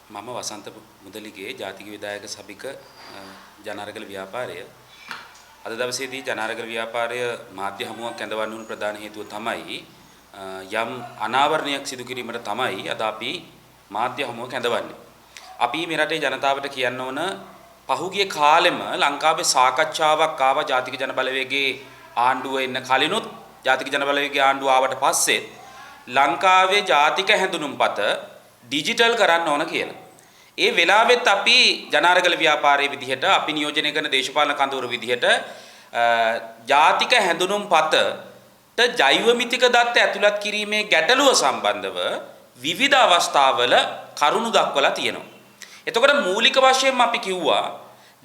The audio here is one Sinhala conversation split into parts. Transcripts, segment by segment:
මම වසන්ත මුදලිගේ ජාතික විධායක සභික ජනාරගල ව්‍යාපාරය අද දවසේදී ජනාරගල ව්‍යාපාරය මාධ්‍ය හමුවක් ඇඳවන්න වුණු ප්‍රධාන හේතුව තමයි යම් අනාවරණයක් සිදු කිරීමට තමයි අද අපි මාධ්‍ය හමුවක් ඇඳවන්නේ. අපි මේ රටේ ජනතාවට කියන්න ඕන පහුගිය කාලෙම ලංකාවේ සාකච්ඡාවක් ආවා ජාතික ජන බලවේගයේ ආණ්ඩුව එන්න කලිනුත් ජාතික ජන බලවේගයේ ආණ්ඩුව ආවට පස්සේ ලංකාවේ ජාතික හැඳුනුම්පත ඩිජිටල් කරන්න ඕන කියලා. ඒ වෙලාවෙත් අපි ජනාරගල ව්‍යාපාරයේ විදිහට අපි නියෝජනය කරන දේශපාලන කඳවුරු විදිහට ජාතික හැඳුනුම්පතට ජෛව මිතික දත්ත ඇතුළත් කිරීමේ ගැටලුව සම්බන්ධව විවිධ අවස්ථාවල කරුණු දක්වලා තියෙනවා. එතකොට මූලික වශයෙන්ම අපි කිව්වා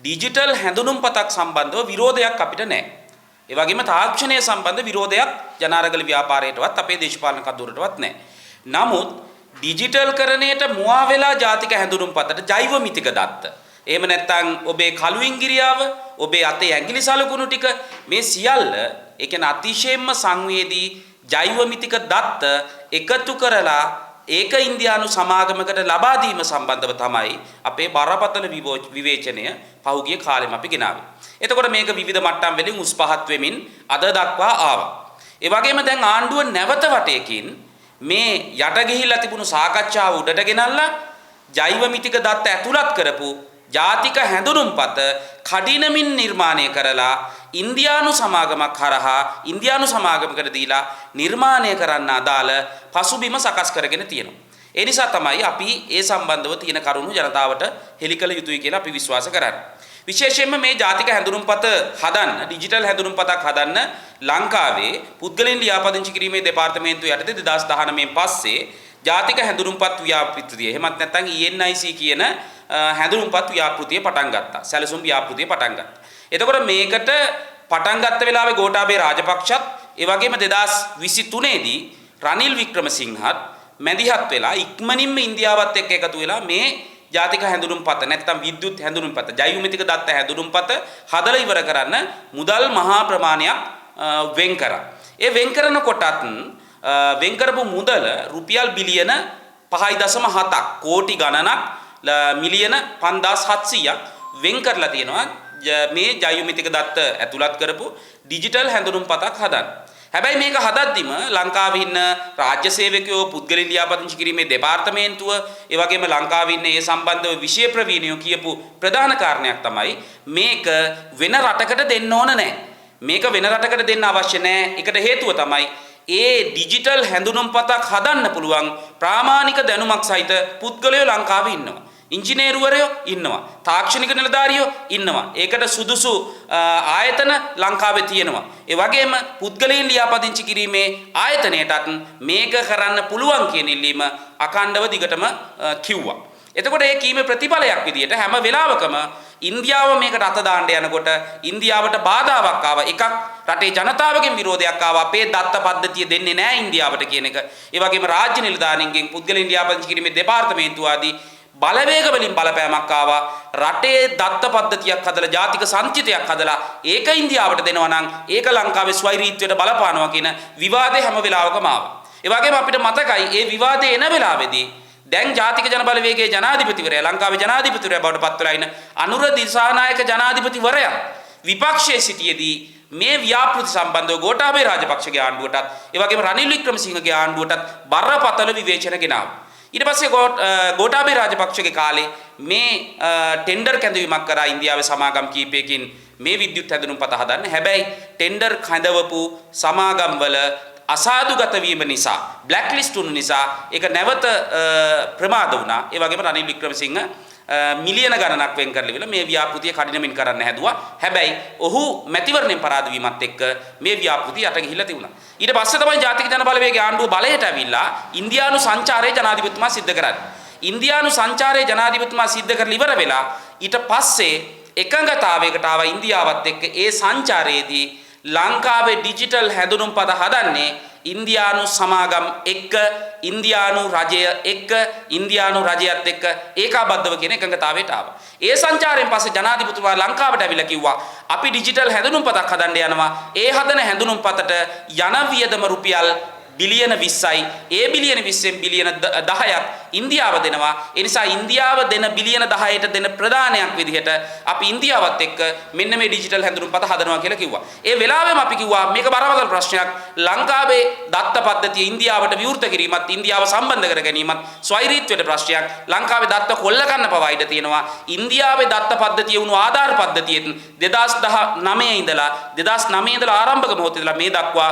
ඩිජිටල් හැඳුනුම්පතක් සම්බන්ධව විරෝධයක් අපිට නැහැ. ඒ වගේම තාක්ෂණය සම්බන්ධ විරෝධයක් ජනාරගල ව්‍යාපාරයටවත් අපේ දේශපාලන කඳවුරටවත් නැහැ. නමුත් ඩිජිටල් කරණයට මුවා වෙලා ජාතික හැඳුනුම්පතට ජෛව මිතික දත්ත. එහෙම නැත්නම් ඔබේ කළු ඉංගිරියාව, ඔබේ අතේ ඇඟිලි සලකුණු ටික මේ සියල්ල ඒ කියන්නේ අතිශයින්ම සංවේදී ජෛව මිතික දත්ත එකතු කරලා ඒක ඉන්දියානු සමාගමකට ලබා දීම සම්බන්ධව තමයි අපේ බරපතල විවේචනය පහුගිය කාලෙම අපි ගෙනාවේ. එතකොට මේක විවිධ මට්ටම් වලින් උස් පහත් වෙමින් අද දක්වා ආවා. ඒ වගේම දැන් ආණ්ඩුව නැවත වටයකින් මේ යට ගිහිල්ලා තිබුණු සාකච්ඡාව උඩට ගෙනල්ලා ජෛව මිතික දත්ත ඇතුළත් කරපු ජාතික හැඳුනුම්පත කඩිනමින් නිර්මාණය කරලා ඉන්දියානු සමාගමක් හරහා ඉන්දියානු සමාගමකට දීලා නිර්මාණය කරන්න අදාළ පසුබිම සකස් කරගෙන තියෙනවා. ඒ නිසා තමයි අපි ඒ සම්බන්ධව තියෙන කරුණු ජනතාවට හෙළි කළ යුතුයි කියලා අපි විශ්වාස කරන්නේ. විශේෂයෙන්ම මේ ජාතික හැඳුනුම්පත හදන්න ඩිජිටල් හැඳුනුම්පතක් හදන්න ලංකාවේ පුද්ගලයන් ලියාපදිංචි කිරීමේ දෙපාර්තමේන්තුව යටතේ 2019 පස්සේ ජාතික හැඳුනුම්පත් ව්‍යාපෘතිය එහෙමත් නැත්නම් ENIC කියන හැඳුනුම්පත් ව්‍යාපෘතිය පටන් ගත්තා. සැලසුම් ව්‍යාපෘතිය පටන් ගත්තා. එතකොට මේකට පටන් ගත්ත වෙලාවේ ගෝඨාභය රාජපක්ෂත් ඒ වගේම 2023 දී රනිල් වික්‍රමසිංහත් මැදිහත් වෙලා ඉක්මනින්ම ඉන්දියාවත් එක්ක එකතු වෙලා මේ ජාතික හැඳුනුම්පත නැත්නම් විද්‍යුත් හැඳුනුම්පත ජෛව මිතික දත්ත හැඳුනුම්පත හදලා ඉවර කරන්න මුදල් මහා ප්‍රමාණයක් වෙන් කරා. ඒ වෙන් කරනකොටත් වෙන් කරපු මුදල රුපියල් බිලියන 5.7ක් කෝටි ගණනක් මිලියන 5700ක් වෙන් කරලා තියෙනවා මේ ජෛව මිතික දත්ත ඇතුළත් කරපු ඩිජිටල් හැඳුනුම්පතක් හදන්න. හැබැයි මේක හදද්දිම ලංකාවේ ඉන්න රාජ්‍ය සේවකයෝ පුද්ගලික ලියාපදිංචි කිරීමේ දෙපාර්තමේන්තුව ඒ වගේම ලංකාවේ ඉන්න ඒ සම්බන්ධව විෂය ප්‍රවීණයෝ කියපු ප්‍රධාන කාරණයක් තමයි මේක වෙන රටකට දෙන්න ඕන නැහැ. මේක වෙන රටකට දෙන්න අවශ්‍ය නැහැ. ඒකට හේතුව තමයි ඒ ඩිජිටල් හැඳුනුම්පතක් හදන්න පුළුවන් ප්‍රාමාණික දැනුමක් සහිත පුද්ගලයෝ ලංකාවේ ඉන්නවා. ඉංජිනේරුවරයෝ ඉන්නවා. තාක්ෂණික නිලධාරියෝ ඉන්නවා. ඒකට සුදුසු ආයතන ලංකාවේ තියෙනවා. ඒ වගේම පුද්ගලයන් ලියාපදිංචි කිරීමේ ආයතනයටත් මේක කරන්න පුළුවන් කියන ඉල්ලීම අඛණ්ඩව දිගටම කිව්වා. එතකොට ඒ කීමේ ප්‍රතිඵලයක් විදියට හැම වෙලාවකම ඉන්දියාව මේකට අත දාන්න යනකොට ඉන්දියාවට බාධාවක් ආවා. එකක් රටේ ජනතාවගෙන් විරෝධයක් ආවා. අපේ දත්ත පද්ධතිය දෙන්නේ නැහැ ඉන්දියාවට කියන එක. ඒ වගේම රාජ්‍ය නිලධාරීන්ගෙන් පුද්ගලයන් ලියාපදිංචි කිරීමේ දෙපාර්තමේන්තුව ආදී බලවේග වලින් බලපෑමක් ආවා. රටේ දත්ත පද්ධතියක් හදලා ජාතික සංචිතයක් හදලා ඒක ඉන්දියාවට දෙනවා නම් ඒක ලංකාවේ ස්වෛරීත්වයට බලපානවා කියන විවාදේ හැම වෙලාවකම ආවා. ඒ වගේම අපිට මතකයි මේ විවාදේ එන වෙලාවේදී දැන් ජාතික ජන බලවේගයේ ජනාධිපතිවරයා ලංකාවේ ජනාධිපතිවරයා බවට පත් වෙලා ඉන්න අනුර දිසානායක ජනාධිපතිවරයා විපක්ෂයේ සිටියේදී මේ ව්‍යාපෘති සම්බන්ධව ගෝඨාභය රාජපක්ෂගේ ආණ්ඩුවටත් ඒ වගේම රනිල් වික්‍රමසිංහගේ ආණ්ඩුවටත් බරපතල විවේචන ගෙනාවා. ඊට පස්සේ ගෝඨාභය රාජපක්ෂගේ කාලේ මේ ටෙන්ඩර් කැඳවීමක් කරා ඉන්දියාවේ සමාගම් කීපයකින් මේ විද්‍යුත් හැඳුනුම්පත හදන්න. හැබැයි ටෙන්ඩර් කැඳවපු සමාගම් වල අසාදුගත වීම නිසා බ්ලැක් ලිස්ට් වුණු නිසා ඒක නැවත ප්‍රමාද වුණා. ඒ වගේම රනිල් වික්‍රමසිංහ මිලියන ගණනක් වෙන් කරලා මේ ව්‍යාපෘතිය කඩිනමින් කරන්න හැදුවා. හැබැයි ඔහු මැතිවරණයෙන් පරාද වීමත් එක්ක මේ ව්‍යාපෘතිය යට ගිහිල්ලා තිබුණා. ඊට පස්සේ තමයි ජාතික ජන බලවේගයේ ආණ්ඩුව බලයට ඇවිල්ලා ඉන්දියානු සංචාරයේ ජනාධිපතිතුමා සිද්ධ කරන්නේ. ඉන්දියානු සංචාරයේ ජනාධිපතිතුමා සිද්ධ කරලා ඉවර වෙලා ඊට පස්සේ එකඟතාවයකට ආවා ඉන්දියාවත් එක්ක ඒ සංචාරයේදී ලංකාවේ ඩිජිටල් හැඳුනුම්පත හදන්නේ ඉන්දියානු සමාගම් එක්ක ඉන්දියානු රජය එක්ක ඉන්දියානු රජයත් එක්ක ඒකාබද්ධව කියන එකඟතාවයට ආවා. ඒ සංචාරයෙන් පස්සේ ජනාධිපතිතුමා ලංකාවට ඇවිල්ලා කිව්වා අපි ඩිජිටල් හැඳුනුම්පතක් හදන්න යනවා. ඒ හදන හැඳුනුම්පතට යන වියදම රුපියල් බිලියන 20යි. ඒ බිලියන 20න් බිලියන 10ක් ඉන්දියාව දෙනවා. ඒ නිසා ඉන්දියාව දෙන බිලියන 10ට දෙන ප්‍රදානයක් විදිහට අපි ඉන්දියාවත් එක්ක මෙන්න මේ ඩිජිටල් හැඳුනුම්පත හදනවා කියලා කිව්වා. ඒ වෙලාවෙම අපි කිව්වා මේක බරපතල ප්‍රශ්නයක්. ලංකාවේ දත්ත පද්ධතිය ඉන්දියාවට විවෘත කිරීමත් ඉන්දියාව සම්බන්ධ කර ගැනීමත් ස්වෛරීත්වයට ප්‍රශ්නයක්. ලංකාවේ දත්ත කොල්ල ගන්න පවා ඉඩ තියෙනවා. ඉන්දියාවේ දත්ත පද්ධතිය වුණු ආධාර පද්ධතියෙන් 2019 ඉඳලා ආරම්භක මොහොතේ ඉඳලා මේ දක්වා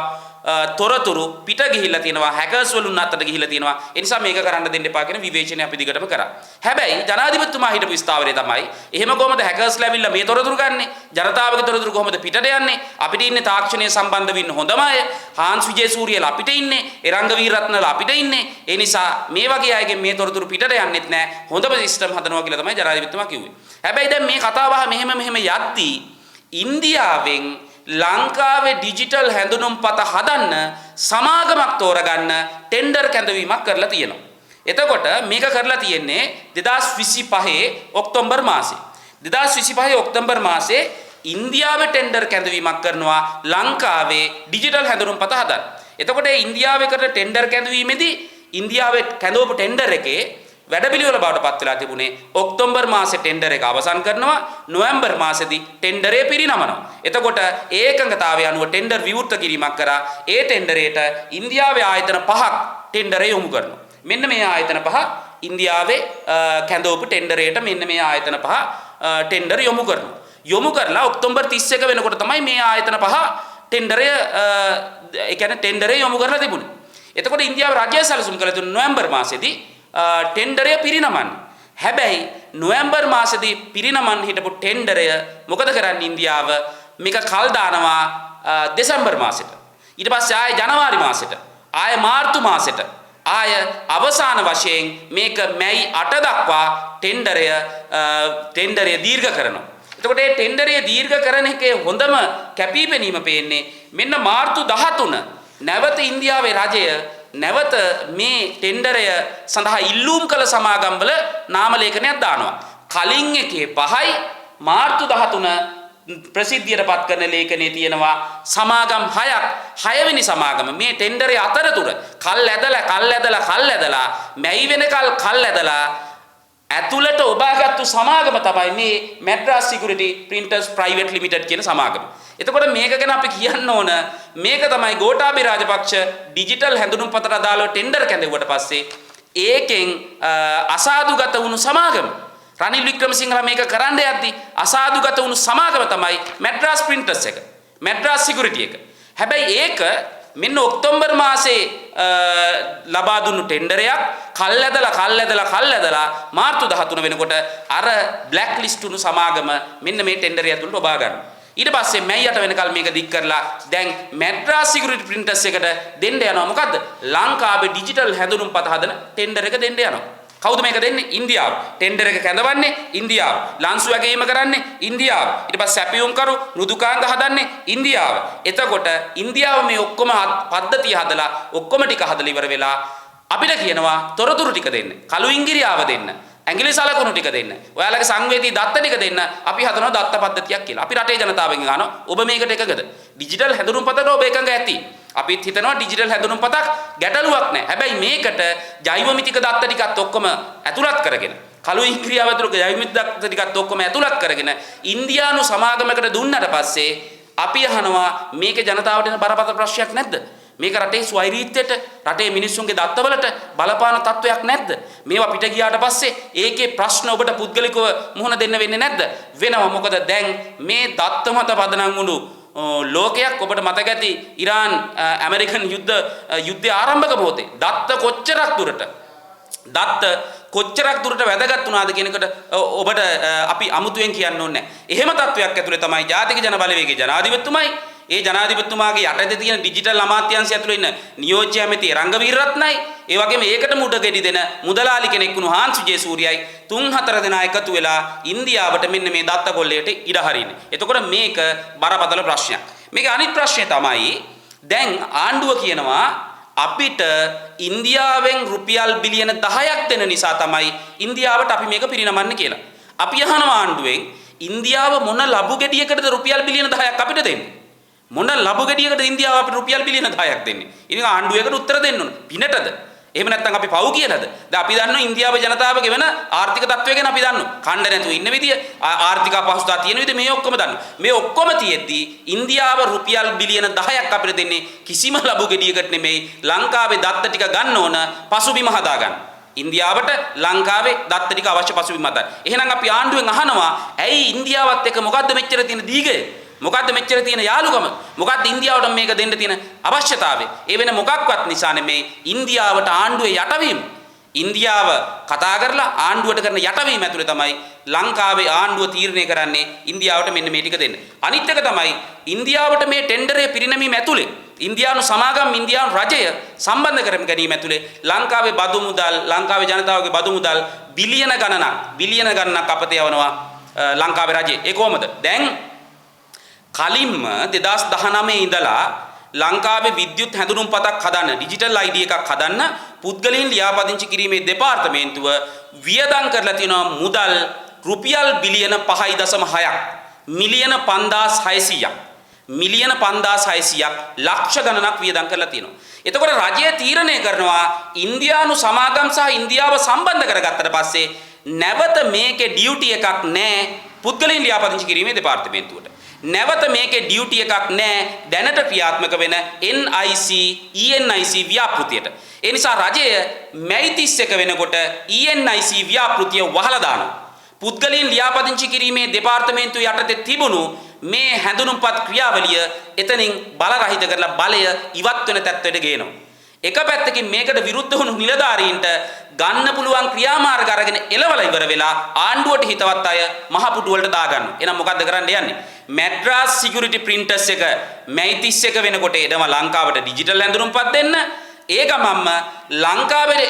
තොරතුරු පිට ගිහිල්ලා තියෙනවා. හැකර්ස් වලුන් අතට ගිහිල්ලා තියෙනවා. ඒ නිසා මේක කරන්න දෙන්න එපා කියන විවේචනය අපි දිගටම කරා. හැබැයි ජනාධිපතිතුමා හිටපු ස්ථාවරය තමයි එහෙම කොහොමද හැකර්ස්ලා ඇවිල්ලා මේ තොරතුරු ගන්නෙ? ජනතාවගේ තොරතුරු කොහොමද පිටට යන්නේ? අපිට ඉන්නේ තාක්ෂණය සම්බන්ධ වෙන්න හොඳම අය. හාන්ස් විජේසූරියලා අපිට ඉන්නේ. එරංග වීරරත්නලා අපිට ඉන්නේ. ඒ නිසා මේ වගේ අයගෙන් මේ තොරතුරු පිටට යන්නෙත් නෑ. හොඳම සිස්ටම් හදනවා කියලා තමයි ජනාධිපතිතුමා කිව්වේ. හැබැයි දැන් මේ කතාව මෙහෙම යද්දී ඉන්දියාවෙන් ලංකාවේ ඩිජිටල් හැඳුනුම්පත හදන්න සමාගමක් තෝරගන්න ටෙන්ඩර් කැඳවීමක් කරලා තියෙනවා. එතකොට මේක කරලා තියෙන්නේ 2025 ඔක්තෝබර් මාසේ. 2025 ඔක්තෝබර් මාසේ ඉන්දියාවේ ටෙන්ඩර් කැඳවීමක් කරනවා ලංකාවේ ඩිජිටල් හැඳුනුම්පත හදන්න. එතකොට ඒ ඉන්දියාවේ කරන ටෙන්ඩර් කැඳවීමේදී ඉන්දියාවේ කැඳවපු ටෙන්ඩර් එකේ වැඩපිළිවෙල බවට පත් වෙලා තිබුණේ ඔක්තෝබර් මාසේ ටෙන්ඩර් එක අවසන් කරනවා නොවැම්බර් මාසෙදී ටෙන්ඩරේ පිරිනමනවා. එතකොට ඒ එකඟතාවය අනුව ටෙන්ඩර් විවෘත කිරීමක් කරා. ඒ ටෙන්ඩරේට ඉන්දියාවේ ආයතන 5ක් ටෙන්ඩරේ යොමු කරනවා. මෙන්න මේ ආයතන 5 ඉන්දියාවේ කැඳවපු ටෙන්ඩරේට මෙන්න මේ ආයතන 5 ටෙන්ඩර් යොමු කරනවා. යොමු කරලා ඔක්තෝබර් 31 වෙනකොට තමයි මේ ආයතන 5 ටෙන්ඩරය ඒ කියන්නේ ටෙන්ඩරේ යොමු කරලා තිබුණේ. එතකොට ඉන්දියාව රාජ්‍ය සැලසුම් කළ තුන නොවැම්බර් මාසෙදී ටෙන්ඩරය පිරිනමන්න. හැබැයි නොවැම්බර් මාසෙදී පිරිනමන්න හිටපු ටෙන්ඩරය මොකද කරන්නේ ඉන්දියාව මේක කල් දානවා දෙසැම්බර් මාසෙට. ඊට පස්සේ ආය ජනවාරි මාසෙට, ආය මාර්තු මාසෙට, ආය අවසාන වශයෙන් මේක මැයි 8 දක්වා ටෙන්ඩරය දීර්ඝ කරනවා. එතකොට මේ ටෙන්ඩරය දීර්ඝ කරන එකේ හොඳම කැපිපෙනීම පේන්නේ මෙන්න මාර්තු 13 නැවත ඉන්දියාවේ රජය නැවත මේ ටෙන්ඩරය සඳහා ඉල්ලූම් කළ සමාගම්වල නාම ලේඛනයක් දානවා. කලින් එකේ 5යි මාර්තු 13 ප්‍රසිද්ධියට පත් කරන ලේඛනයේ තියෙනවා සමාගම් 6ක්. 6 වෙනි සමාගම මේ ටෙන්ඩරේ අතරතුර කල් ඇදලා මැයි වෙනකල් කල් ඇදලා ඇතුළට ඔබාගත්තු සමාගම තමයි මේ මැඩ්‍රාස් සිකියුරිටි ප්‍රින්ටර්ස් ප්‍රයිවට් ලිමිටඩ් කියන සමාගම. එතකොට මේක ගැන අපි කියන්න ඕන මේක තමයි ගෝඨාභය රාජපක්ෂ ඩිජිටල් හැඳුනුම්පතට අදාළව ටෙන්ඩර් කැඳවුවට පස්සේ ඒකෙන් අසාධුගත වුණු සමාගම රනිල් වික්‍රමසිංහලා මේක කරන්න යද්දී අසාධුගත වුණු සමාගම තමයි මැඩ්‍රාස් ප්‍රින්ටර්ස් එක, මැඩ්‍රාස් සිකියුරිටි එක. හැබැයි ඒක මෙන්න ඔක්තෝබර් මාසේ ලබා දුන්නු ටෙන්ඩරයක් කල් ඇදලා මාර්තු 13 වෙනකොට අර බ්ලැක් ලිස්ට් වුණු සමාගම මෙන්න මේ ටෙන්ඩරය ඇතුළට ඔබා ගන්නවා. ඊට පස්සේ මැයි 8 වෙනකල් මේක දික් කරලා දැන් මැඩ්‍රාස් සිකියුරිටි ප්‍රින්ටර්ස් එකට දෙන්න යනවා. මොකද්ද? ලංකාවේ ඩිජිටල් හැඳුනුම්පත හදන ටෙන්ඩර් එක දෙන්න යනවා. කවුද මේක දෙන්නේ? ඉන්දියාව. ටෙන්ඩර් එක කැඳවන්නේ ඉන්දියාව. ලන්සු වැගීම කරන්නේ ඉන්දියාව. ඊට පස්සේ සැපියුම් කරු මෘදුකාංග හදන්නේ ඉන්දියාව. එතකොට ඉන්දියාව මේ ඔක්කොම පද්ධතිය හදලා ඔක්කොම ටික හදලා ඉවර වෙලා අපිට කියනවා තොරතුරු ටික දෙන්න. කළු ඉංගිරියාව දෙන්න. ඇඟිලි සලකුණු ටික දෙන්න. ඔයාලගේ සංවේදී දත්ත ටික දෙන්න. අපි හදනවා දත්ත පද්ධතියක් කියලා. අපි රටේ ජනතාවගෙන් අහනවා ඔබ මේකට එකගද? ඩිජිටල් හැඳුනුම්පතට ඔබ එකඟ ඇති. අපිත් හිතනවා ඩිජිටල් හැඳුනුම්පතක් ගැටලුවක් නැහැ. හැබැයි මේකට ජෛව මිතික දත්ත ටිකත් ඔක්කොම ඇතුළත් කරගෙන කළු ඉංග්‍රීසියාව ඇතුළු ජෛව මිතික දත්ත ටිකත් ඔක්කොම ඇතුළත් කරගෙන ඉන්දියානු සමාගමකට දුන්නට පස්සේ අපි අහනවා මේකේ ජනතාවට එන බරපතල ප්‍රශ්නයක් නැද්ද? මේක රටේ ස්වෛරීත්වයට රටේ මිනිස්සුන්ගේ දත්තවලට බලපාන තත්වයක් නැද්ද? මේවා පිට ගියාට පස්සේ ඒකේ ප්‍රශ්න ඔබට පුද්ගලිකව මුහුණ දෙන්න වෙන්නේ නැද්ද? වෙනවා. මොකද දැන් මේ දත්ත මත පදනම් වුණු ලෝකයක් ඔබට මතක ඇති ඉරාන් ඇමරිකන් යුද්ධය ආරම්භක මොහොතේ දත්ත කොච්චරක් දුරට වැදගත් වුණාද කියන එකට ඔබට අපි අමුතුවෙන් කියන්න ඕනේ නැහැ. එහෙම තත්වයක් ඇතුලේ තමයි ජාතික ජන බලවේගයේ ජනාධිපතිතුමයි ඒ ජනාධිපතිතුමාගේ යටතේ තියෙන ඩිජිටල් අමාත්‍යාංශය ඇතුළේ ඉන්න නියෝජ්‍ය ඇමති රංග වීරරත්නයි ඒ වගේම ඒකට මුඩගෙඩි දෙන මුදලාලි කෙනෙක් වුණු හාන්ස් විජේසූරියයි 3-4 දෙනා එකතු වෙලා ඉන්දියාවට මෙන්න මේ දත්ත කොල්ලයට ඉඩ හරින්නේ. එතකොට මේක බරපතල ප්‍රශ්නයක්. මේක අනිත් ප්‍රශ්නේ තමයි දැන් ආණ්ඩුව කියනවා අපිට ඉන්දියාවෙන් රුපියල් බිලියන 10ක් දෙන නිසා තමයි ඉන්දියාවට අපි මේක පිරිනමන්නේ කියලා. අපි අහනවා ආණ්ඩුවෙන් ඉන්දියාව මොන ලබු ගෙඩියකටද රුපියල් බිලියන 10ක් අපිට දෙන්නේ? මොන ලබු ගෙඩියකට ඉන්දියාව අපිට රුපියල් බිලියන 10ක් දෙන්නේ. ඉතින් ආණ්ඩුවකට උත්තර දෙන්න ඕන. පිනටද? එහෙම නැත්නම් අපි පව් කියලාද? දැන් අපි දන්නවා ඉන්දියාව ජනතාවගේ වෙන ආර්ථික තත්ත්වය ගැන අපි දන්නවා. කණ්ඩ නැතුව ඉන්න විදිය, ආර්ථික අපහසුතාව තියෙන විදිය මේ ඔක්කොම දන්නවා. මේ ඔක්කොම තියෙද්දී ඉන්දියාව රුපියල් බිලියන 10ක් අපිට දෙන්නේ කිසිම ලබු ගෙඩියකට නෙමෙයි. ලංකාවේ දත්ත ටික ගන්න ඕන පසුබිම හදා ගන්න. ඉන්දියාවට ලංකාවේ දත්ත ටික අවශ්‍ය පසුබිම හදා. එහෙනම් අපි ආණ්ඩුවෙන් අහනවා ඇයි ඉන්දියාවත් එක්ක මොකද්ද මෙච්චර තියෙන දීගය? මොකද්ද මෙච්චර තියෙන යාළුකම? මොකද්ද ඉන්දියාවට මේක දෙන්න තියෙන අවශ්‍යතාවය? ඒ වෙන මොකක්වත් නිසා නෙමේ ඉන්දියාවට ආණ්ඩුවේ යටවීම. ඉන්දියාව කතා කරලා ආණ්ඩුවට කරන යටවීම ඇතුලේ තමයි ලංකාවේ ආණ්ඩුව තීරණය කරන්නේ ඉන්දියාවට මෙන්න මේ ටික දෙන්න. අනිත් එක තමයි ඉන්දියාවට මේ ටෙන්ඩරය පිරිනැමීම ඇතුලේ ඉන්දියානු සමාගම් ඉන්දියානු රජය සම්බන්ධ කර ගැනීම ඇතුලේ ලංකාවේ බදු මුදල් ලංකාවේ ජනතාවගේ බදු මුදල් බිලියන ගණනක් අපතේ යවනවා ලංකාවේ රජය. ඒ කොහොමද? දැන් කලින්ම 2019 ඉඳලා ලංකාවේ විද්‍යුත් හැඳුනුම්පතක් හදන්න ඩිජිටල් ID එකක් හදන්න පුද්ගලයන් ලියාපදිංචි කිරීමේ දෙපාර්තමේන්තුව වියදම් කරලා තියෙනවා මුදල් රුපියල් බිලියන 5.6ක් මිලියන 5600ක් මිලියන 5600ක් ලක්ෂ ගණනක් වියදම් කරලා තියෙනවා. එතකොට රජය තීරණය කරනවා ඉන්දියානු සමාගම් සහ ඉන්දියාව සම්බන්ධ කරගත්තට පස්සේ නැවත මේකේ ඩියුටි එකක් නැහැ පුද්ගලයන් ලියාපදිංචි කිරීමේ දෙපාර්තමේන්තුවට. නැවත මේකේ ඩියුටි එකක් නැහැ දැනට ක්‍රියාත්මක වෙන NIC ENIC ව්‍යාපෘතියට. ඒ නිසා රජය මැයි 31 වෙනකොට ENIC ව්‍යාපෘතිය වහලා දානවා. පුද්ගලයන් ලියාපදිංචි කිරීමේ දෙපාර්තමේන්තුව යටතේ තිබුණු මේ හැඳුනුම්පත් ක්‍රියාවලිය එතනින් බල රහිත කරලා බලය ඉවත් වෙන තත්ත්වයට ගේනවා. එක පැත්තකින් මේකට විරුද්ධ වුණු නිලධාරීන්ට ගන්න පුළුවන් ක්‍රියාමාර්ග අරගෙන එළවලා ඉවර වෙලා ආණ්ඩුවට හිතවත් අය මහ පුටු වලට දාගන්නවා. එහෙනම් මොකද්ද කරන්න යන්නේ? මැඩ්‍රාස් සිකියුරිටි ප්‍රින්ටර්ස් එක මැයි 31 වෙනකොට එනවා ලංකාවට ඩිජිටල් හැඳුනුම්පත් දෙන්න. ඒ ගමන්ම ලංකාවේ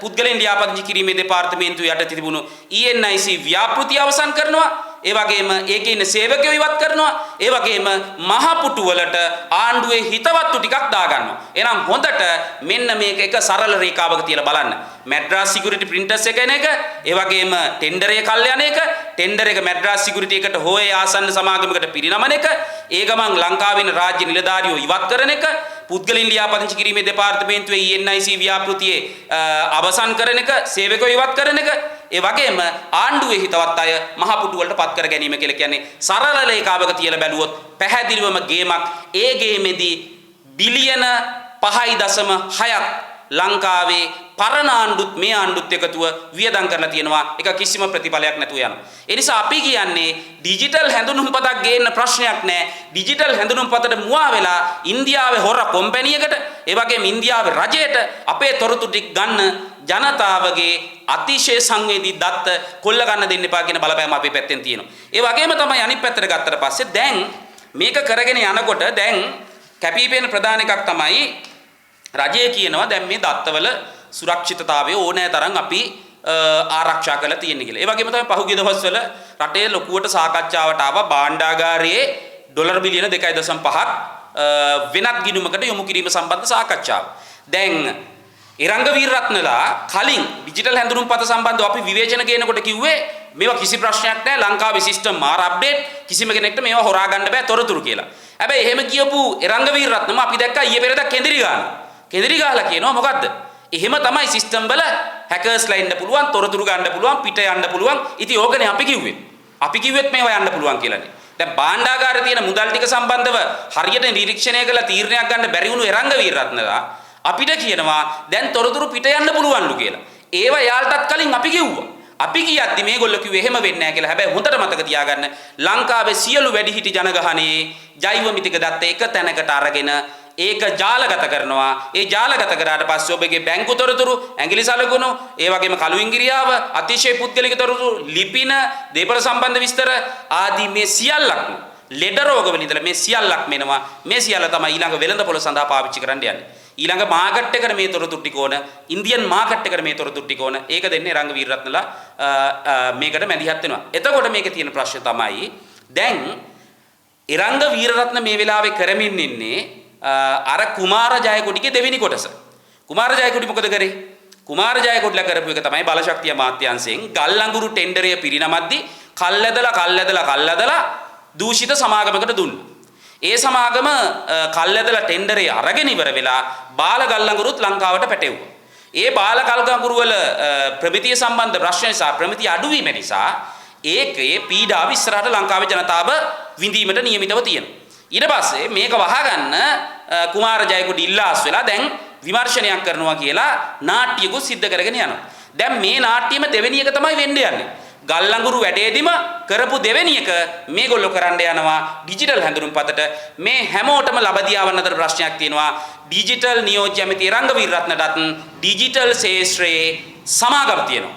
පුද්ගලයන් ලියාපදිංචි කිරීමේ දෙපාර්තමේන්තුව යටතේ තිබුණු ENIC ව්‍යාපෘතිය අවසන් කරනවා. ඒ වගේම ඒකේ ඉන්න සේවකයෝ ඉවත් කරනවා. ඒ වගේම මහ පුටු වලට ආණ්ඩුවේ හිතවත්තු ටිකක් දාගන්නවා. එහෙනම් හොඳට මෙන්න මේක එක සරල රේඛාවක තියලා බලන්න. මැඩ්‍රාස් සිකියුරිටි ප්‍රින්ටර්ස් එක එන එක, ඒ වගේම ටෙන්ඩර් එක කල් යන එක, ටෙන්ඩර් එක මැඩ්‍රාස් සිකියුරිටි එකට හොයේ ආසන්න සමාගමකට පිරිනමන එක, ඒ ගමන් ලංකාවේ රාජ්‍ය නිලධාරියෝ ඉවත් කරන එක, පුද්ගලයන් ලියාපදිංචි කිරීමේ දෙපාර්තමේන්තුවේ ENIC ව්‍යාපෘතියේ අවසන් කරන එක, සේවකයෝ ඉවත් කරන එක, ඒ වගේම ආණ්ඩුවේ හිතවත් අය මහ පුටු වලට පත් කර ගැනීම කියලා කියන්නේ සරල රේඛාවක තියලා බැලුවොත් පැහැදිලිවම ගේමක්. ඒ ගේමේදී බිලියන 5.6ක් ලංකාවේ පරණ ආණ්ඩුත් මේ ආණ්ඩුත් එකතුව වියදම් කරලා තියෙනවා. ඒක කිසිම ප්‍රතිඵලයක් නැතුව යනවා. ඒ නිසා අපි කියන්නේ ඩිජිටල් හැඳුනුම්පතක් ගේන්න ප්‍රශ්නයක් නැහැ. ඩිජිටල් හැඳුනුම්පතට මුවා වෙලා ඉන්දියාවේ හොර කොම්පැනියකට, ඒ වගේම ඉන්දියාවේ රජයට අපේ තොරතුරු ටික ගන්න ජනතාවගේ අතිශය සංවේදී දත්ත කොල්ල ගන්න දෙන්න එපා කියන බලපෑම අපේ පැත්තෙන් තියෙනවා. ඒ වගේම තමයි අනිත් පැත්තට ගත්තට පස්සේ දැන් මේක කරගෙන යනකොට දැන් කැපිපෙන ප්‍රධාන එකක් තමයි රජය කියනවා දැන් මේ දත්තවල සුරක්ෂිතතාවය ඕනෑ තරම් අපි ආරක්ෂා කරලා තියෙන්නේ කියලා. ඒ වගේම තමයි පහුගිය දවස්වල රටේ ලොකුවට සාකච්ඡාවට ආවා භාණ්ඩාගාරයේ ඩොලර් බිලියන 2.5ක් වෙනත් ගිණුමකට යොමු කිරීම සම්බන්ධ සාකච්ඡාව. දැන් ඉරංග වීරරත්නලා කලින් ඩිජිටල් හැඳුනුම්පත සම්බන්ධව අපි විවේචන ගේනකොට කිව්වේ මේවා කිසි ප්‍රශ්නයක් නැහැ ලංකාවේ සිස්ටම් මාර අප්ඩේට් කිසිම කෙනෙක්ට මේවා හොරා ගන්න බෑ තොරතුරු කියලා. හැබැයි එහෙම කියපු ඉරංග වීරරත්නම අපි දැක්කා ඊයේ පෙරේදා කෙඳිරි ගහලා කියනවා මොකද්ද? එහෙම තමයි සිස්ටම් වල හැකර්ස්ලා ඉන්න පුළුවන් තොරතුරු ගන්න පුළුවන් පිට යන්න පුළුවන්. ඉතින් ඕකනේ අපි කිව්වේ. අපි කිව්වෙත් මේවා යන්න පුළුවන් කියලානේ. දැන් භාණ්ඩාගාරේ තියෙන මුදල් ටික සම්බන්ධව හරියට නිරීක්ෂණය කරලා තීරණයක් ගන්න බැරි වුණු ඉරංග වීරරත්නලා අපිට කියනවා දැන් තොරතුරු පිට යන්න පුළුවන්ලු කියලා. ඒව යාළටත් කලින් අපි කිව්වා. අපි කියද්දි මේගොල්ලෝ කිව්වේ එහෙම වෙන්නේ නැහැ කියලා. හැබැයි හොඳට මතක තියාගන්න ලංකාවේ සියලු වැඩිහිටි ජනගහනයේ ජෛව මිතික දත්ත එක තැනකට අරගෙන ඒක ජාලගත කරනවා. ඒ ජාලගත කරාට පස්සේ ඔබගේ බැංකු තොරතුරු, ඇඟිලි සලකුණු, ඒ වගේම කළු ඉංගිරියාව, අතිශය පුද්ගලික තොරතුරු, ලිපින, දේපල සම්බන්ධ විස්තර ආදී මේ සියල්ලක්ම ලෙඩ රෝගවල ඉඳලා මේ සියල්ලක්ම එනවා. මේ සියල්ල තමයි ඊළඟ වෙළඳපොළ සඳහා පාවිච්චි කරන්න යන්නේ. ඊළඟ මාකට් එකට මේ තොරතුරු ටික ඕන, ඉන්දියන් මාකට් එකට මේ තොරතුරු ටික ඕන. ඒක දෙන්නේ රංග වීරරත්නලා මේකට මැදිහත් වෙනවා. එතකොට මේකේ තියෙන ප්‍රශ්නේ තමයි දැන් ඉරංග වීරරත්න මේ වෙලාවේ කරමින් ඉන්නේ අර කුමාර ජයකොඩිගේ දෙවෙනි කොටස. කුමාර ජයකොඩි මොකද කරේ? කුමාර ජයකොඩිලා කරපු එක තමයි බලශක්තිය අමාත්‍යාංශයෙන් ගල් අඟුරු ටෙන්ඩරය පිරිනමද්දී කල්ැදලා දූෂිත සමාගමකට දුන්නා. ඒ සමාගම කල්යදලා ටෙන්ඩරේ අරගෙන ඉවර වෙලා බාල ගල්ලඟුරුත් ලංකාවට පැටෙව්වා. ඒ බාල ගල්ලඟුරු වල ප්‍රමිතිය සම්බන්ධ ප්‍රශ්න නිසා ප්‍රමිතිය අඩුවීම නිසා ඒකේ පීඩාව ඉස්සරහට ලංකාවේ ජනතාව විඳීමට නියමිතව තියෙනවා. ඊට පස්සේ මේක වහගන්න කුමාර ජයකොඩි ඉල්ලාස් වෙලා දැන් විමර්ශනයක් කරනවා කියලා නාට්‍යකුත් සිද්ධ කරගෙන යනවා. දැන් මේ නාට්‍යෙම දෙවෙනි එක තමයි වෙන්න යන්නේ. ගල්ලඟුරු වැඩේදීම කරපු දෙවෙනි එක මේගොල්ලෝ කරන්න යනවා ඩිජිටල් හැඳුනුම්පතට. මේ හැමෝටම ලබදියාවන් අතර ප්‍රශ්නයක් තියෙනවා. ඩිජිටල් නියෝජ්‍ය ඇමති රංගවීර රත්නටත් ඩිජිටල් ශේෂ්ත්‍රයේ සමාගම තියෙනවා.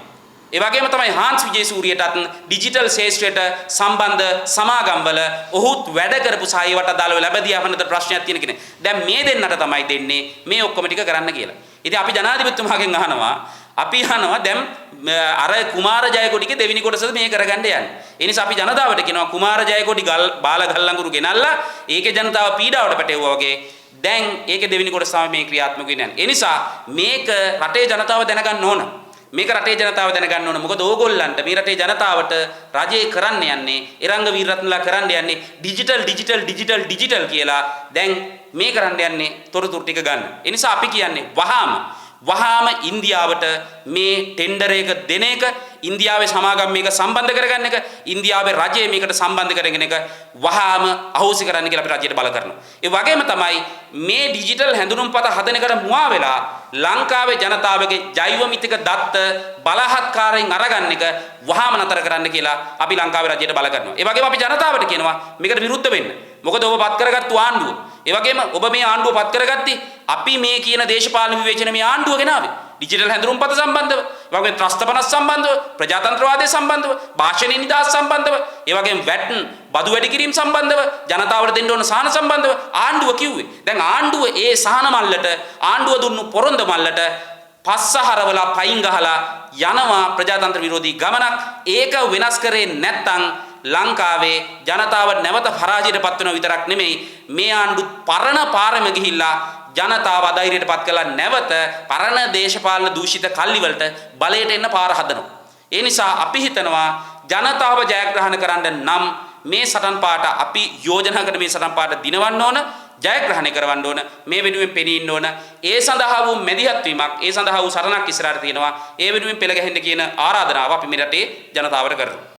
ඒ වගේම තමයි හාන්ස් විජේසූරියටත් ඩිජිටල් ශේෂ්ත්‍රයට සම්බන්ධ සමාගම්වල ඔහුත් වැඩ කරපු සායවට අදාළව ලැබදියාවන් අතර ප්‍රශ්නයක් තියෙන කෙනෙක්. දැන් මේ දෙන්නට තමයි දෙන්නේ මේ ඔක්කොම ටික කරන්න කියලා. ඉතින් අපි ජනාධිපතිතුමාගෙන් අහනවා අපි අහනවා දැන් අර කුමාර ජයකොඩිගේ දෙවෙනි කොටසද මේ කරගන්න යන්නේ. ඒ නිසා අපි ජනතාවට කියනවා කුමාර ජයකොඩි බාල ගල්ලඟුරු ගෙනල්ලා ඒකේ ජනතාව පීඩාවට පැටෙවුවා වගේ දැන් ඒකේ දෙවෙනි කොටස තමයි මේ ක්‍රියාත්මක වෙන්නේ. ඒ නිසා මේක රටේ ජනතාව දැනගන්න ඕන. මේක රටේ ජනතාව දැනගන්න ඕන. මොකද ඕගොල්ලන්ට මේ රටේ ජනතාවට රජේ කරන්න යන්නේ එරංග වීරරත්නලා කරන්න යන්නේ ඩිජිටල් කියලා දැන් මේ කරන්න යන්නේ තොරතුරු ටික ගන්න. ඒ නිසා අපි කියන්නේ වහාම ඉන්දියාවට මේ ටෙන්ඩර් එක දෙන එක, ඉන්දියාවේ සමාගම් මේක සම්බන්ධ කරගන්න එක, ඉන්දියාවේ රජය මේකට සම්බන්ධ කරගෙන එක වහාම අහෝසි කරන්න කියලා අපි රජයට බල කරනවා. ඒ වගේම තමයි මේ ඩිජිටල් හැඳුනුම්පත හදන එකට මුවා වෙලා ලංකාවේ ජනතාවගේ ජෛව මිතික දත්ත බලහත්කාරයෙන් අරගන්න එක වහාම නතර කරන්න කියලා අපි ලංකාවේ රජයට බල කරනවා. ඒ වගේම අපි ජනතාවට කියනවා මේකට විරුද්ධ වෙන්න. මොකද ඔබ පත් කරගත්තු ආණ්ඩුව. ඒ වගේම ඔබ මේ ආණ්ඩුව පත් කරගත්තී අපි මේ කියන දේශපාලන විවේචන මේ ආණ්ඩුව ගෙනාවේ. ඩිජිටල් හැඳුනුම්පත සම්බන්ධව, ඒ වගේම ත්‍රස්ත පනස් සම්බන්ධව, ප්‍රජාතන්ත්‍රවාදය සම්බන්ධව, භාෂණ නිදහස් සම්බන්ධව, ඒ වගේම වැට් බදු වැඩි කිරීම සම්බන්ධව, ජනතාවට දෙන්න ඕන සහන සම්බන්ධව ආණ්ඩුව කිව්වේ. දැන් ආණ්ඩුව ඒ සහන මල්ලට, ආණ්ඩුව දුන්නු පොරොන්ද මල්ලට පස්සහරවලා පයින් ගහලා යනවා ප්‍රජාතන්ත්‍ර විරෝධී ගමනක්. ඒක වෙනස් කරේ නැත්නම් ලංකාවේ ජනතාව නැවත පරාජයට පත් වෙනවා විතරක් නෙමෙයි මේ ආණ්ඩු පරණ පාරම ගිහිල්ලා ජනතාව අධෛර්යයට පත් කළා නැවත පරණ දේශපාලන දූෂිත කල්ලි වලට බලයට එන්න පාර හදනවා. ඒ නිසා අපි හිතනවා ජනතාව ජයග්‍රහණය කරන්න නම් මේ සටන් පාට අපි යෝජනා කරන මේ සටන් පාට දිනවන්න ඕන, ජයග්‍රහණය කරවන්න ඕන, මේ වෙනුවෙන් පෙනී ඉන්න ඕන. ඒ සඳහා වූ මැදිහත් වීමක්, ඒ සඳහා වූ සරණක් ඉස්සරහට තියෙනවා. ඒ වෙනුවෙන් පෙළ ගැහෙන්න කියන ආරාධනාව අපි මේ රටේ ජනතාවට කරනවා.